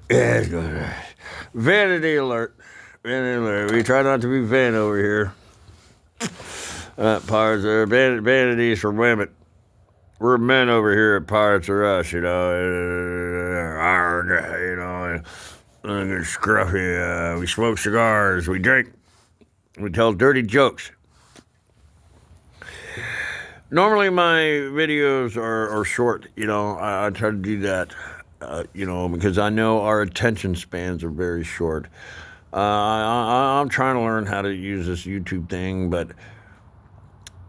Yeah, vanity alert. Vanity alert. We try not to be vain over here. Pirates are vanities for women. We're men over here at Pirates Are Us, you know. Arg, you know. Scruffy. We smoke cigars. We drink. We tell dirty jokes. Normally, my videos are short. You know, I try to do that. You know, because I know our attention spans are very short. I'm trying to learn how to use this YouTube thing, but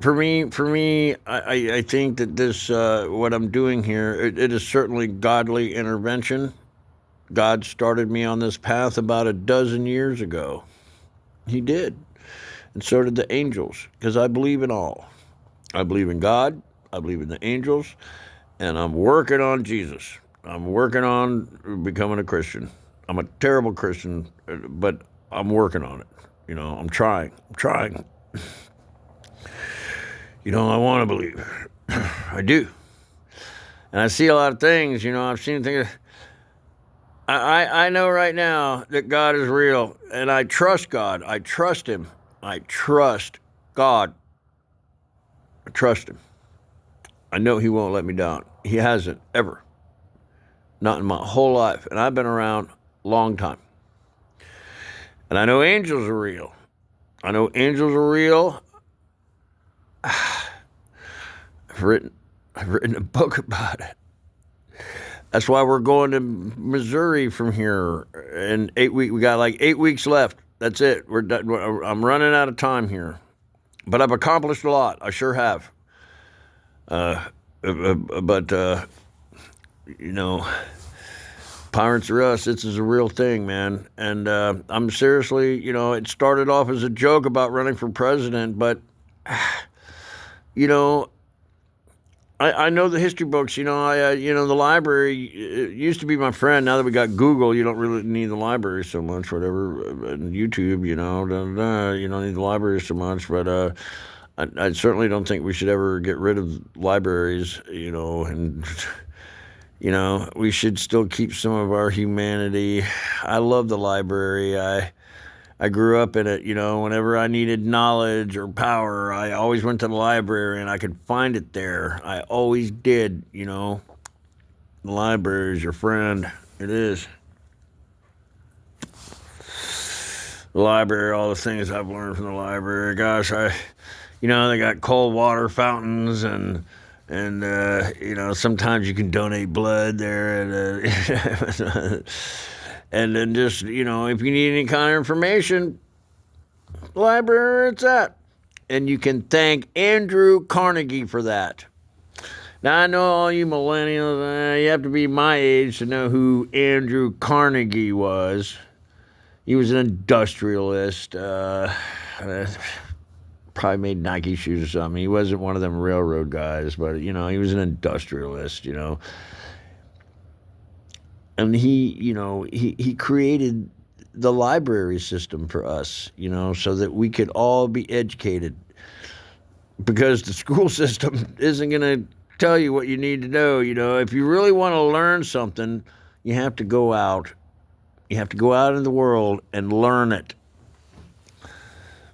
for me, I think that this what I'm doing here, it is certainly godly intervention. God started me on this path about a dozen years ago. He did, and so did the angels, because I believe in all. I believe in God. I believe in the angels, and I'm working on Jesus. I'm working on becoming a Christian. I'm a terrible Christian, but I'm working on it. You know, I'm trying. I'm trying. You know, I want to believe. I do. And I see a lot of things, you know, I've seen things. I know right now that God is real, and I trust God. I trust Him. I trust God. I trust Him. I know He won't let me down. He hasn't, ever. Not in my whole life. And I've been around a long time. And I know angels are real. I know angels are real. I've written a book about it. That's why we're going to Missouri from here in 8 weeks. We got like 8 weeks left. That's it. We're done. I'm running out of time here, but I've accomplished a lot. I sure have. But you know, Pirates Are Us. This is a real thing, man. And I'm seriously, you know, it started off as a joke about running for president, but you know, I know the history books. You know, you know, the library it used to be my friend. Now that we got Google, you don't really need the library so much. Whatever, and YouTube, you know, you don't need the library so much. But I certainly don't think we should ever get rid of libraries. You know, and you know, we should still keep some of our humanity. I love the library. I grew up in it, you know, whenever I needed knowledge or power, I always went to the library and I could find it there. I always did, you know. The library is your friend. It is. The library, all the things I've learned from the library. Gosh, you know, they got cold water fountains and you know, sometimes you can donate blood there. And then just, you know, if you need any kind of information, library it's at. And you can thank Andrew Carnegie for that. Now, I know all you millennials, you have to be my age to know who Andrew Carnegie was. He was an industrialist. Probably made Nike shoes or something. He wasn't one of them railroad guys, but, you know, he was an industrialist, you know. And he, you know, he created the library system for us, you know, so that we could all be educated. Because the school system isn't going to tell you what you need to know, you know. If you really want to learn something, you have to go out. You have to go out in the world and learn it.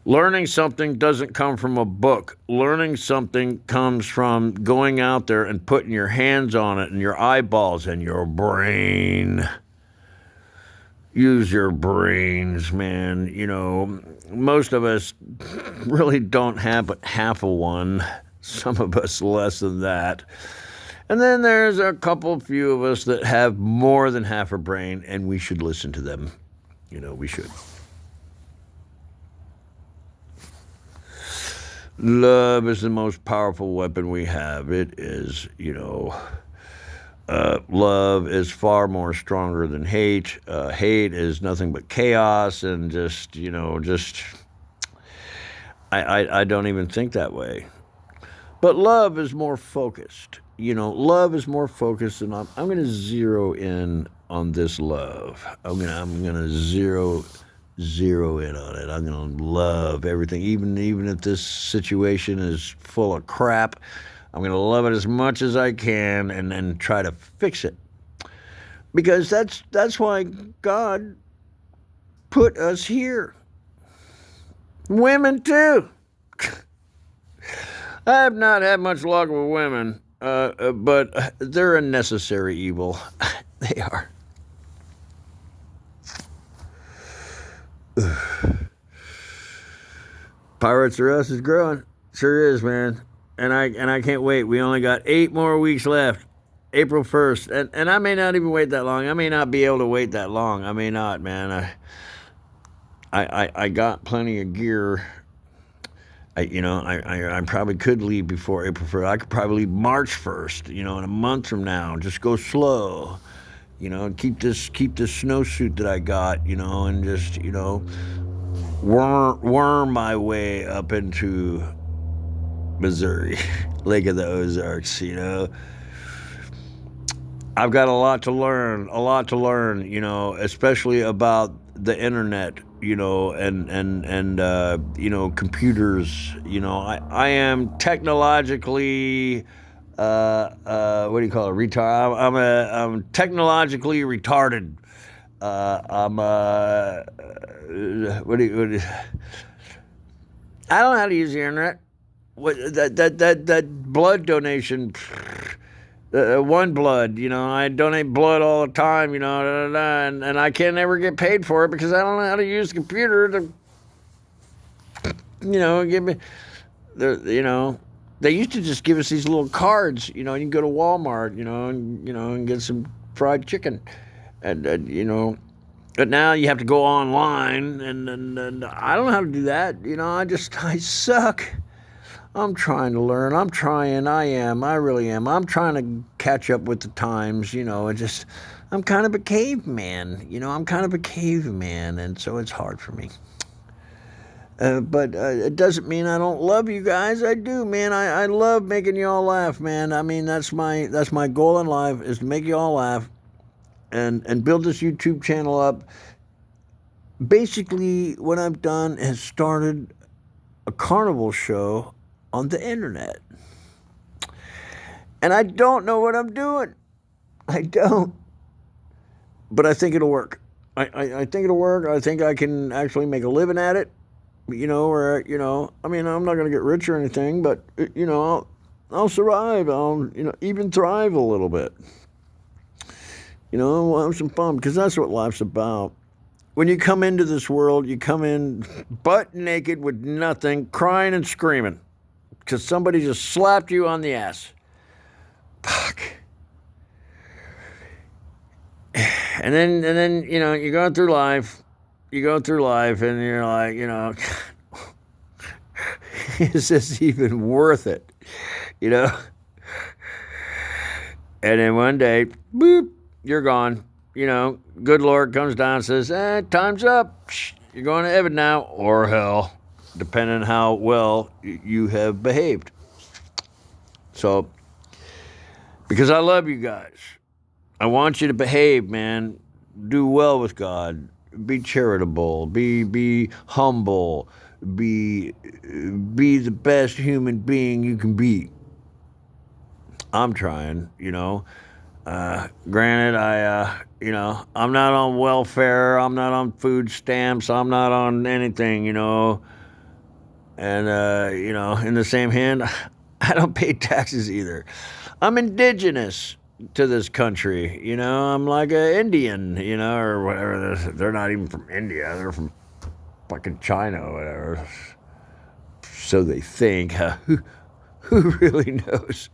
Learning something doesn't come from a book. Learning something comes from going out there and putting your hands on it and your eyeballs and your brain. Use your brains, man. You know, most of us really don't have but half of one. Some of us less than that. And then there's a few of us that have more than half a brain, and we should listen to them. You know, we should. Love is the most powerful weapon we have. It is, you know, love is far more stronger than hate. Hate is nothing but chaos and just, you know, I don't even think that way. But love is more focused. You know, love is more focused, and I'm going to zero in on this love. I'm gonna zero in on it. I'm gonna love everything, even if this situation is full of crap. I'm gonna love it as much as I can, and then try to fix it. because that's why God put us here. Women too. I have not had much luck with women, but they're a necessary evil. They are. Pirates R Us is growing. Sure is, man. And I can't wait. We only got 8 more weeks left. April 1st. And I may not even wait that long. I may not be able to wait that long. I may not, man. I got plenty of gear. I probably could leave before April 1st. I could probably leave March 1st, in a month from now. Just go slow. Keep this snowsuit that I got, and just, worm my way up into Missouri, Lake of the Ozarks. I've got a lot to learn, especially about the internet, and computers. I am technologically, what do you call it, retard. I'm technologically retarded. I'm I don't know how to use the internet. What that blood donation, one blood. I donate blood all the time. And I can't ever get paid for it because I don't know how to use the computer to, give me. They used to just give us these little cards. You can go to Walmart. And get some fried chicken, and. But now you have to go online, and I don't know how to do that. I suck. I'm trying to learn. I'm trying. I am. I really am. I'm trying to catch up with the times. I'm kind of a caveman. I'm kind of a caveman, and so it's hard for me. But it doesn't mean I don't love you guys. I do, man. I love making y'all laugh, man. I mean, that's my goal in life is to make y'all laugh, and build this YouTube channel up. Basically, what I've done is started a carnival show on the internet. And I don't know what I'm doing. I don't. But I think it'll work. I think it'll work. I think I can actually make a living at it. I mean, I'm not going to get rich or anything, but, I'll survive. I'll, even thrive a little bit. We'll have some fun because that's what life's about. When you come into this world, you come in butt naked with nothing, crying and screaming because somebody just slapped you on the ass. Fuck. And then you're going through life. You go through life, and you're like, is this even worth it? And then one day, boop, you're gone. Good Lord comes down and says, time's up. You're going to heaven now, or hell, depending on how well you have behaved. So, because I love you guys, I want you to behave, man. Do well with God. Be charitable. Be humble. Be the best human being you can be. I'm trying, Granted, I'm not on welfare. I'm not on food stamps. I'm not on anything, And, in the same hand, I don't pay taxes either. I'm indigenous to this country, I'm like an Indian, or whatever. They're not even from India. They're from fucking China or whatever. So they think. Who really knows?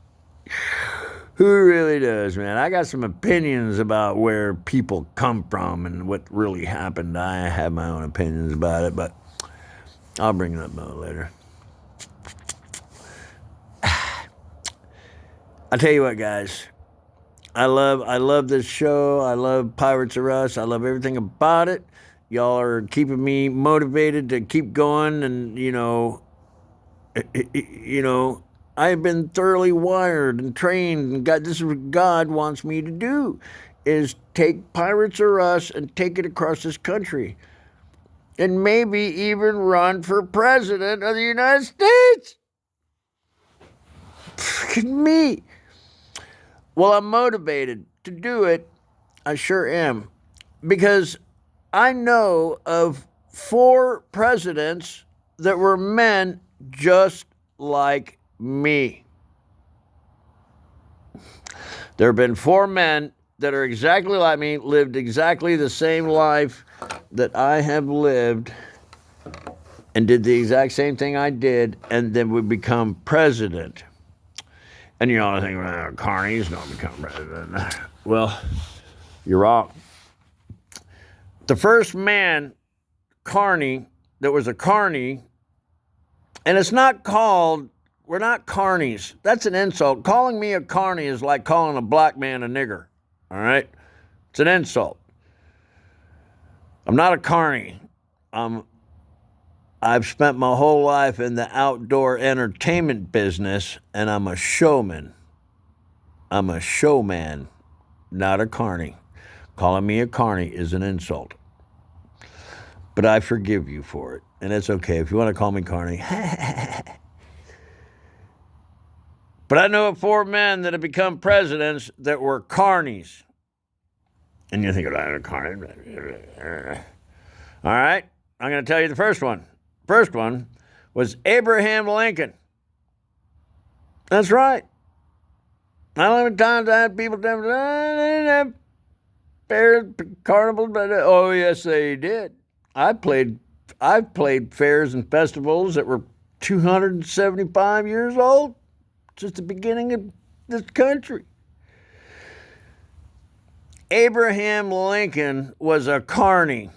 Who really does, man? I got some opinions about where people come from and what really happened. I have my own opinions about it, but I'll bring it up later. I tell you what, guys. I love this show. I love Pirates R Us. I love everything about it. Y'all are keeping me motivated to keep going, and I've been thoroughly wired and trained, and this is what God wants me to do, is take Pirates R Us and take it across this country, and maybe even run for president of the United States. Freaking me. Well, I'm motivated to do it. I sure am. Because I know of 4 presidents that were men just like me. There have been 4 men that are exactly like me, lived exactly the same life that I have lived, and did the exact same thing I did, and then would become president. And you know, I think, well, carnies don't become president. Well, you're wrong. The first man, carny, that was a carny, and it's not called, we're not carnies. That's an insult. Calling me a carny is like calling a black man a nigger. All right? It's an insult. I'm not a carny. I've spent my whole life in the outdoor entertainment business, and I'm a showman. I'm a showman, not a carny. Calling me a carny is an insult. But I forgive you for it, and it's okay. If you want to call me carny. But I know of 4 men that have become presidents that were carnies. And you think, I'm a carny. All right, I'm going to tell you the first one. First one was Abraham Lincoln. That's right. Not only times I had people tell me, they didn't have fairs, carnivals, but oh yes, they did. I've played fairs and festivals that were 275 years old. Just the beginning of this country. Abraham Lincoln was a carny.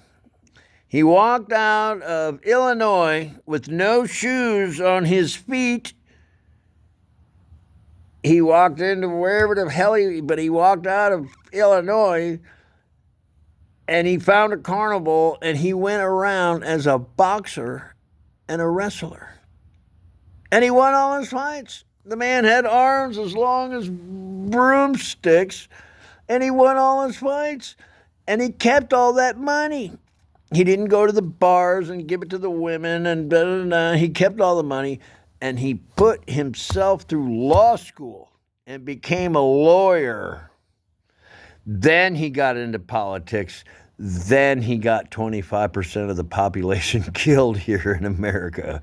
He walked out of Illinois with no shoes on his feet. He walked into wherever the hell but he walked out of Illinois, and he found a carnival, and he went around as a boxer and a wrestler. And he won all his fights. The man had arms as long as broomsticks, and he won all his fights. And he kept all that money. He didn't go to the bars and give it to the women and blah, blah, blah. He kept all the money, and he put himself through law school and became a lawyer. Then he got into politics. Then he got 25% of the population killed here in America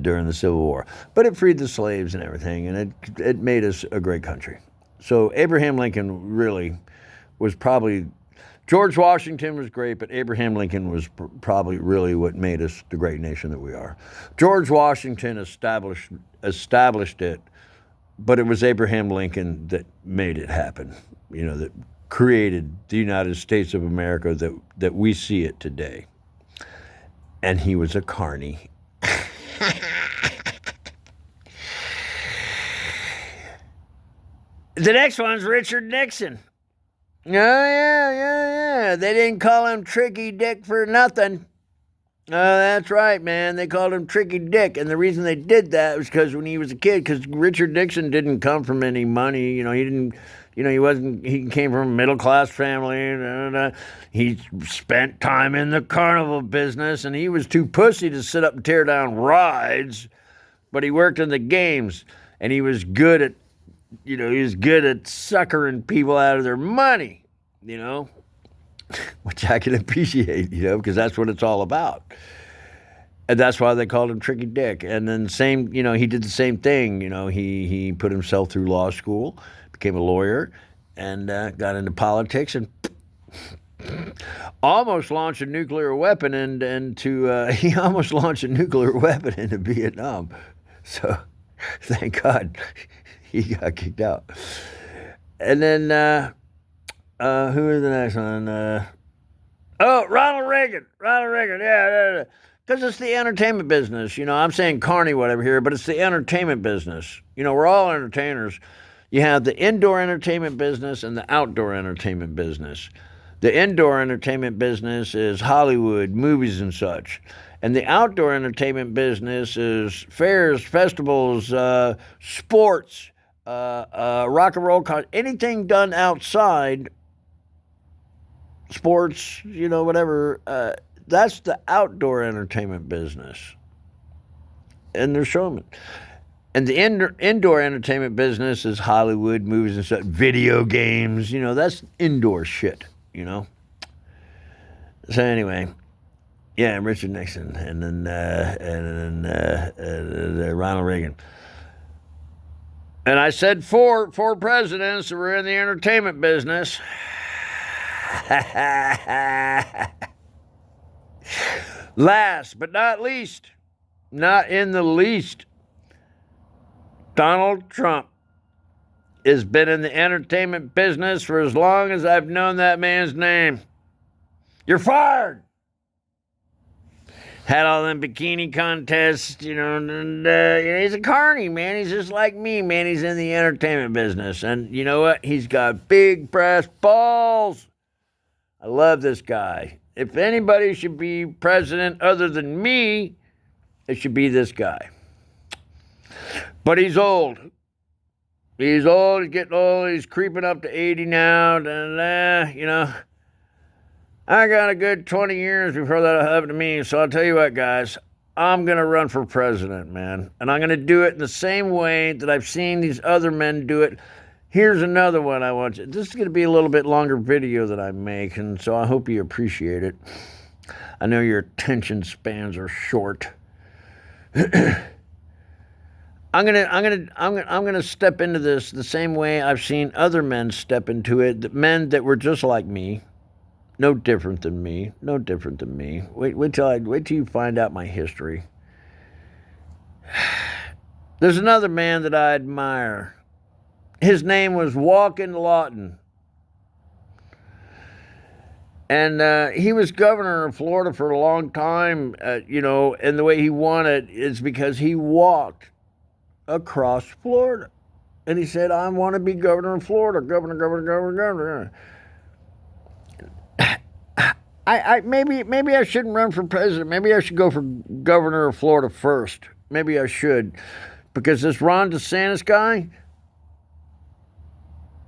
during the Civil War. But it freed the slaves and everything, and it made us a great country. So Abraham Lincoln really was probably, George Washington was great, but Abraham Lincoln was probably really what made us the great nation that we are. George Washington established it, but it was Abraham Lincoln that made it happen, you know, that created the United States of America that we see it today. And he was a carny. The next one's Richard Nixon. Oh, yeah. They didn't call him Tricky Dick for nothing. That's right, man. They called him Tricky Dick. And the reason they did that was because when he was a kid, because Richard Nixon didn't come from any money. You know, he came from a middle-class family. He spent time in the carnival business, and he was too pussy to sit up and tear down rides. But he worked in the games, and he was good at suckering people out of their money, which I can appreciate, because that's what it's all about. And that's why they called him Tricky Dick. And then he did the same thing. He put himself through law school, became a lawyer, and got into politics and almost launched a nuclear weapon he almost launched a nuclear weapon into Vietnam. So thank God he got kicked out. And then, who is the next one? Ronald Reagan. Yeah. Because it's the entertainment business. I'm saying carny whatever here, but it's the entertainment business. We're all entertainers. You have the indoor entertainment business and the outdoor entertainment business. The indoor entertainment business is Hollywood, movies and such. And the outdoor entertainment business is fairs, festivals, sports, rock and roll concert, anything done outside, sports, whatever, that's the outdoor entertainment business. And they're showmen. And the indoor entertainment business is Hollywood movies and stuff, video games. That's indoor shit. So anyway, yeah, Richard Nixon, and then Ronald Reagan. And I said four presidents that were in the entertainment business. Last but not least, not in the least, Donald Trump has been in the entertainment business for as long as I've known that man's name. You're fired. Had all them bikini contests, and he's a carny, man. He's just like me, man. He's in the entertainment business. And you know what? He's got big brass balls. I love this guy. If anybody should be president other than me, it should be this guy. But he's old. He's old. He's getting old. He's creeping up to 80 now. And, I got a good 20 years before that'll happen to me. So I'll tell you what, guys. I'm going to run for president, man. And I'm going to do it in the same way that I've seen these other men do it. Here's another one I want you. This is going to be a little bit longer video that I make, and so I hope you appreciate it. I know your attention spans are short. I'm gonna step into this the same way I've seen other men step into it. Men that were just like me, no different than me. Wait till you find out my history. There's another man that I admire. His name was Walkin' Lawton. And he was governor of Florida for a long time, and the way he won it is because he walked across Florida. And he said, I want to be governor of Florida. Governor. Maybe I shouldn't run for president. Maybe I should go for governor of Florida first. Maybe I should. Because this Ron DeSantis guy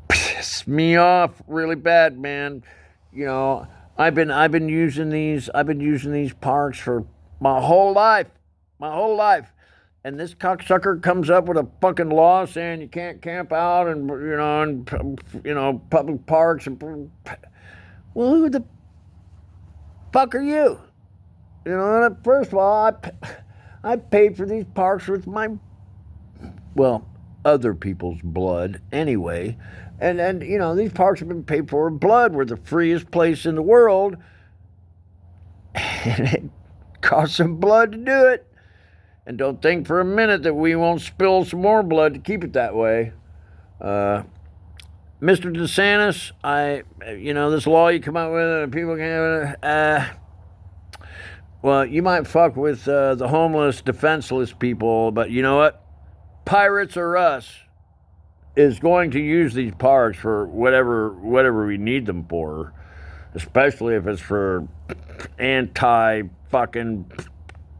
pissed me off really bad, man. I've been using these parks for my whole life. And this cocksucker comes up with a fucking law saying you can't camp out and public parks and well, who the fuck are you? First of all, I paid for these parks with my other people's blood anyway. And these parks have been paid for with blood. We're the freest place in the world. And it costs some blood to do it. And don't think for a minute that we won't spill some more blood to keep it that way. Mr. DeSantis, this law you come out with, and people can you might fuck with the homeless, defenseless people, but you know what? Pirates or us is going to use these parks for whatever we need them for, especially if it's for anti-fucking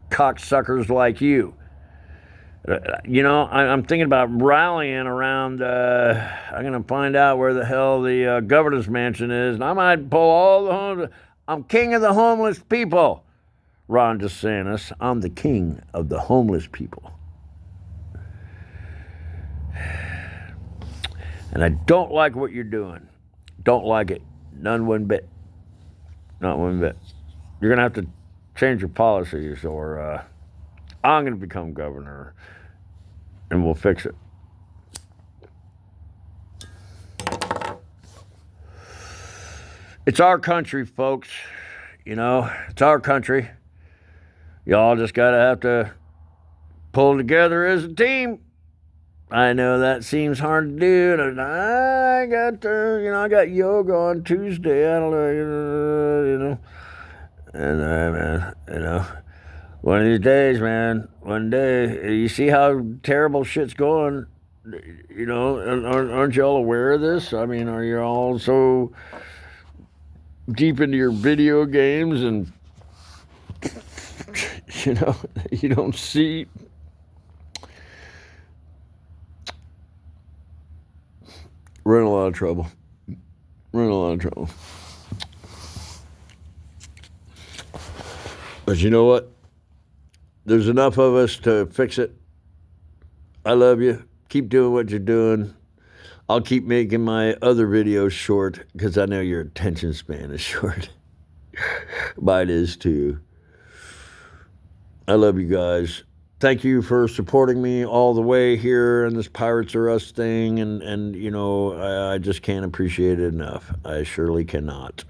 cocksuckers like you. I'm thinking about rallying around, I'm going to find out where the hell the governor's mansion is, and I might pull all the homeless. I'm king of the homeless people, Ron DeSantis. I'm the king of the homeless people. And I don't like what you're doing. Don't like it. None one bit. Not one bit. You're going to have to change your policies, or I'm going to become governor, and we'll fix it. It's our country, folks. It's our country. Y'all just got to have to pull together as a team. I know that seems hard to do, and I got yoga on Tuesday. I don't know, and one of these days, man. One day, you see how terrible shit's going. Aren't y'all aware of this? I mean, are you all so deep into your video games and you don't see? We're in a lot of trouble. But you know what? There's enough of us to fix it. I love you. Keep doing what you're doing. I'll keep making my other videos short because I know your attention span is short. Mine is too. I love you guys. Thank you for supporting me all the way here in this Pirates Are Us thing, and you know I just can't appreciate it enough. I surely cannot.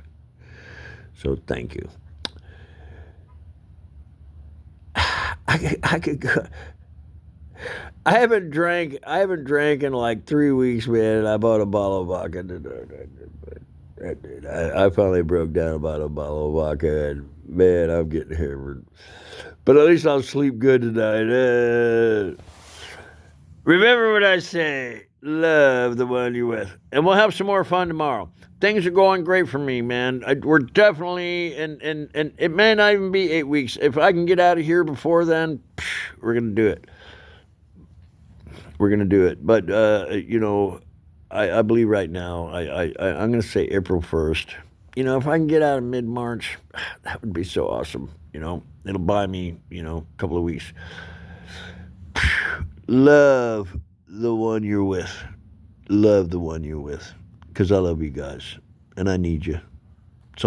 So thank you. I could go. I haven't drank in like 3 weeks, man. I bought a bottle of vodka. I finally broke down about a bottle of vodka, and man, I'm getting hammered. But at least I'll sleep good tonight. Remember what I say. Love the one you're with. And we'll have some more fun tomorrow. Things are going great for me, man. We're definitely, and it may not even be 8 weeks. If I can get out of here before then, we're going to do it. We're going to do it. But, you know, I believe right now, I'm going to say April 1st. You know, if I can get out of mid-March, that would be so awesome. You know, it'll buy me, you know, a couple of weeks. Love the one you're with. Love the one you're with. Because I love you guys. And I need you.